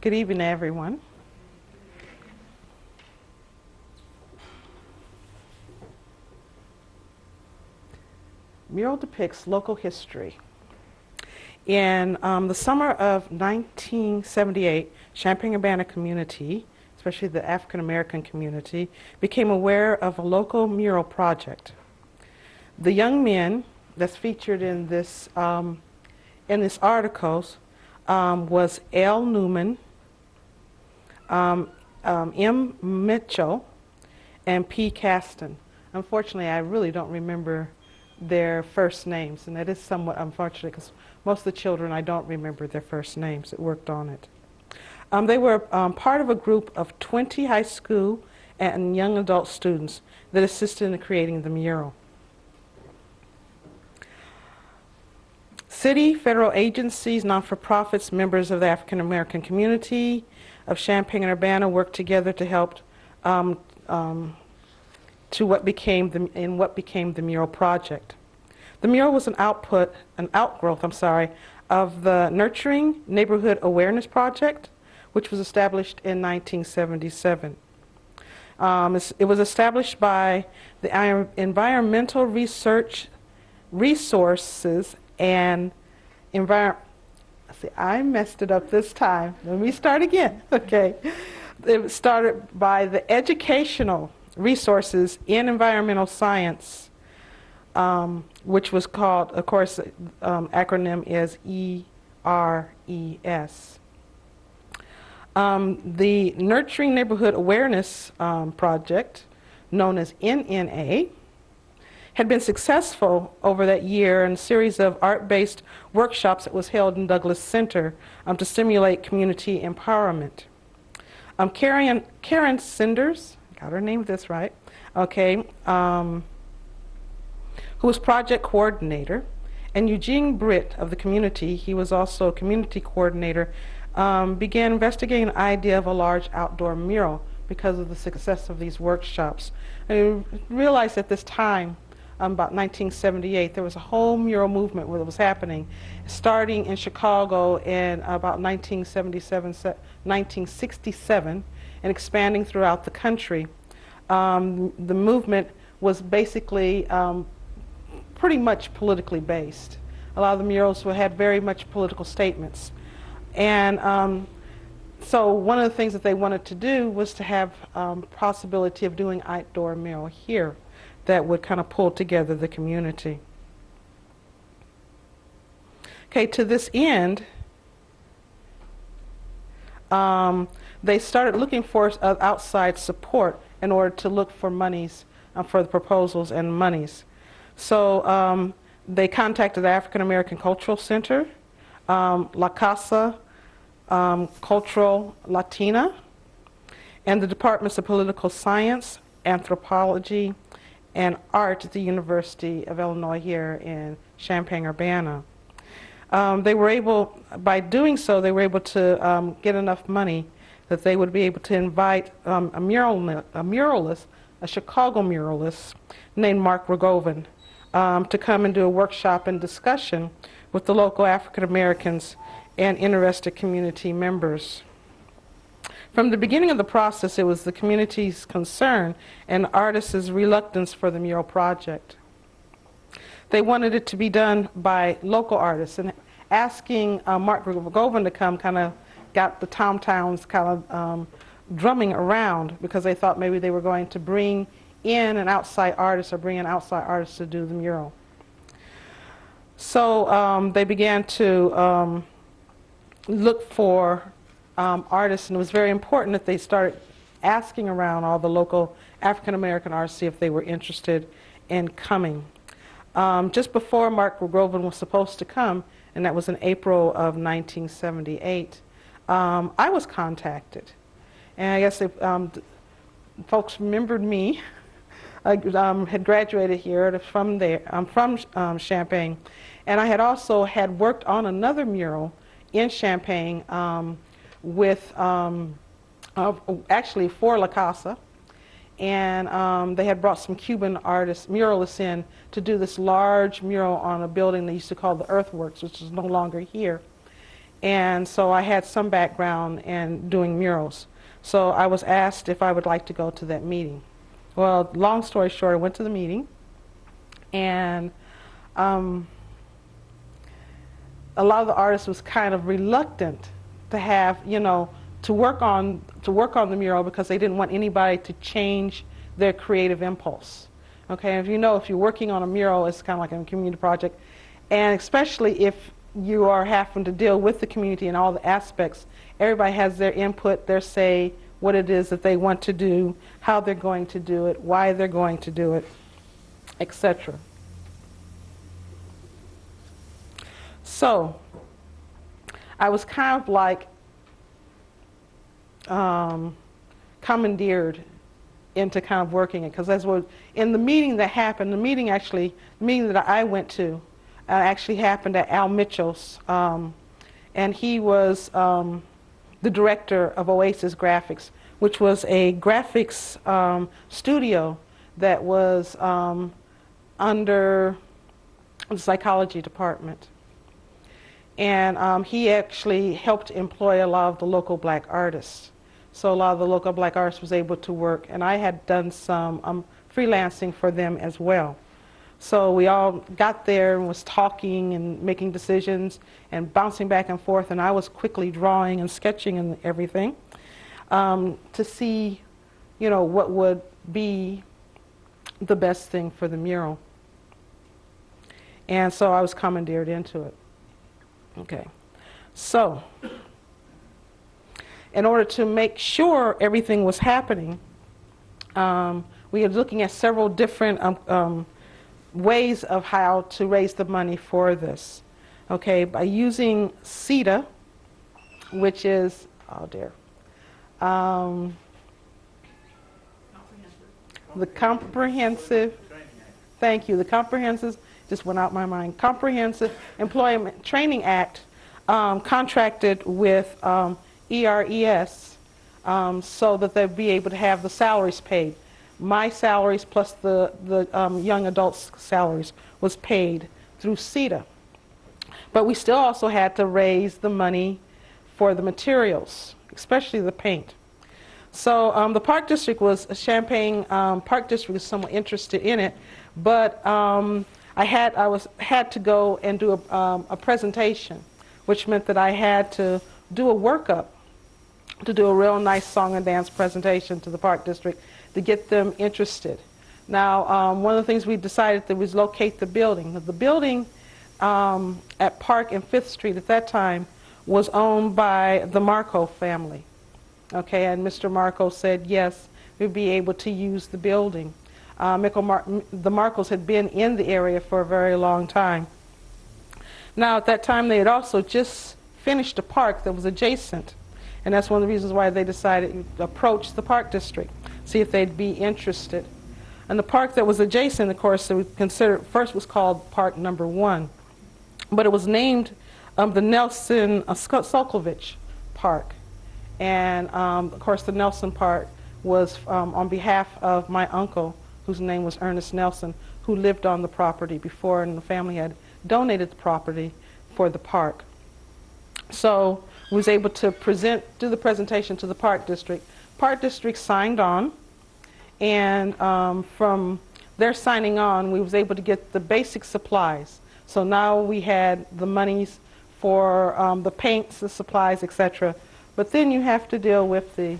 Good evening, everyone. Mural depicts local history. In the summer of 1978, Champaign-Urbana community, especially the African American community, became aware of a local mural project. The young men that's featured in this article was L. Newman, M. Mitchell, and P. Caston. Unfortunately, I really don't remember their first names, and that is somewhat unfortunate because most of the children, I don't remember their first names that worked on it. They were part of a group of 20 high school and young adult students that assisted in creating the mural. City, federal agencies, non-for-profits, members of the African American community of Champaign-Urbana worked together to help to what became the mural project. The mural was an outgrowth, of the Nurturing Neighborhood Awareness Project, which was established in 1977. It was established by the Environmental Resources and I messed it up this time. Let me start again. Okay. It was started by the Educational Resources in Environmental Science, which was called, of course, acronym is ERES. The Nurturing Neighborhood Awareness Project, known as NNA, had been successful over that year in a series of art-based workshops that was held in Douglas Center to stimulate community empowerment. Karen Sanders, got her name this right, okay, who was project coordinator, and Eugene Britt of the community, he was also a community coordinator, began investigating the idea of a large outdoor mural because of the success of these workshops. And we realized at this time, about 1978, there was a whole mural movement that was happening, starting in Chicago in about 1967, and expanding throughout the country. The movement was basically pretty much politically based. A lot of the murals had very much political statements. And so one of the things that they wanted to do was to have possibility of doing outdoor mural here that would kind of pull together the community. Okay, to this end, they started looking for outside support in order to look for monies for the proposals and monies. So they contacted the African American Cultural Center, La Casa Cultural Latina, and the Departments of Political Science, Anthropology, and Art at the University of Illinois here in Champaign-Urbana. They were able, by doing so, they were able to get enough money that they would be able to invite a muralist, a Chicago muralist named Mark Rogovan, to come and do a workshop and discussion with the local African Americans and interested community members. From the beginning of the process, it was the community's concern and artists' reluctance for the mural project. They wanted it to be done by local artists, and asking Mark Rogovan to come kind of got the tom-toms kind of drumming around, because they thought maybe they were going to bring in an outside artist or bring in outside artists to do the mural. So they began to look for artists, and it was very important that they started asking around all the local African American artists to see if they were interested in coming. Just before Mark Rogovan was supposed to come, and that was in April of 1978, I was contacted. And I guess if folks remembered me, I had graduated here from there. I'm from Champaign, and I had also had worked on another mural in Champaign with actually for La Casa, and they had brought some Cuban artists, muralists in to do this large mural on a building they used to call the Earthworks, which is no longer here. And so I had some background in doing murals. So I was asked if I would like to go to that meeting. Well, long story short, I went to the meeting, and a lot of the artists was kind of reluctant to have, to work on the mural because they didn't want anybody to change their creative impulse. Okay, if you're working on a mural, it's kind of like a community project, and especially if you are having to deal with the community and all the aspects, everybody has their input, their say, what it is that they want to do, how they're going to do it, why they're going to do it, etc. So I was kind of like commandeered into kind of working it, because that's what in the meeting that happened. The meeting that I went to actually happened at Al Mitchell's, and he was the director of Oasis Graphics, which was a graphics studio that was under the psychology department. And he actually helped employ a lot of the local black artists. So a lot of the local black artists was able to work, and I had done some freelancing for them as well. So we all got there and was talking and making decisions and bouncing back and forth, and I was quickly drawing and sketching and everything to see, what would be the best thing for the mural. And so I was commandeered into it. Okay, so in order to make sure everything was happening, we were looking at several different ways of how to raise the money for this. Okay, by using CETA, which is, the comprehensive, thank you, the comprehensive, just went out my mind, Comprehensive Employment Training Act contracted with ERES so that they'd be able to have the salaries paid. My salaries plus the young adults' salaries was paid through CETA. But we still also had to raise the money for the materials, especially the paint. So the Park District Champaign Park District was somewhat interested in it, but I had to go and do a presentation, which meant that I had to do a workup to do a real nice song and dance presentation to the Park District to get them interested. Now, one of the things we decided to was locate the building. The building at Park and 5th Street at that time was owned by the Marco family. Okay, and Mr. Marco said yes, we'd be able to use the building. The Marcos had been in the area for a very long time. Now, at that time, they had also just finished a park that was adjacent, and that's one of the reasons why they decided to approach the Park District, see if they'd be interested. And the park that was adjacent, of course, we considered first was called Park Number 1, but it was named the Nelson Sokovich Park. And of course, the Nelson Park was on behalf of my uncle, whose name was Ernest Nelson, who lived on the property before, and the family had donated the property for the park. So we was able to do the presentation to the Park District. Park District signed on, and from their signing on, we was able to get the basic supplies. So now we had the monies for the paints, the supplies, etc. But then you have to deal with the